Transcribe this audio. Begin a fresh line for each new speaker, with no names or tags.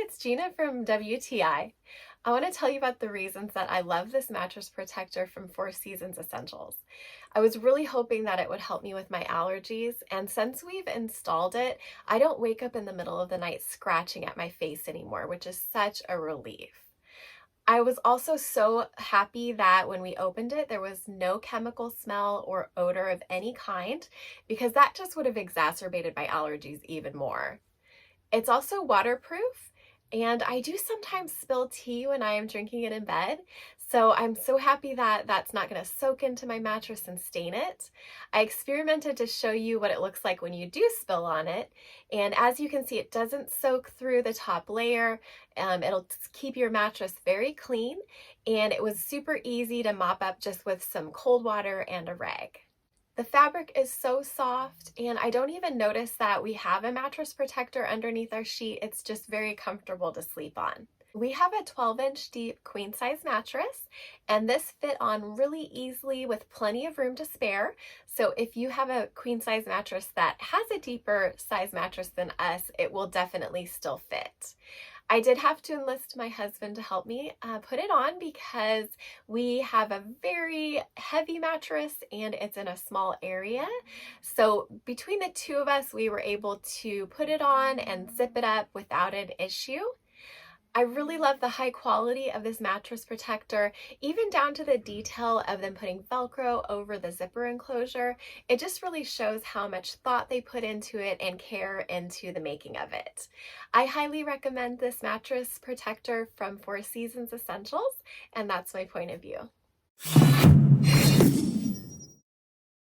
it's Gina from WTI. I want to tell you about the reasons that I love this mattress protector from Four Seasons Essentials. I was really hoping that it would help me with my allergies, and since we've installed it, I don't wake up in the middle of the night scratching at my face anymore, which is such a relief. I was also so happy that when we opened it, there was no chemical smell or odor of any kind, because that just would have exacerbated my allergies even more. It's also waterproof, and I do sometimes spill tea when I am drinking it in bed, so I'm so happy that that's not going to soak into my mattress and stain it. I experimented to show you what it looks like when you do spill on it, and as you can see, it doesn't soak through the top layer. It'll keep your mattress very clean, and it was super easy to mop up just with some cold water and a rag. The fabric is so soft, and I don't even notice that we have a mattress protector underneath our sheet. It's just very comfortable to sleep on. We have a 12-inch deep queen size mattress, and this fit on really easily with plenty of room to spare. So if you have a queen size mattress that has a deeper size mattress than us, it will definitely still fit. I did have to enlist my husband to help me put it on because we have a very heavy mattress and it's in a small area. So between the two of us, we were able to put it on and zip it up without an issue. I really love the high quality of this mattress protector, even down to the detail of them putting Velcro over the zipper enclosure. It just really shows how much thought they put into it and care into the making of it. I highly recommend this mattress protector from Four Seasons Essentials, and that's my point of view.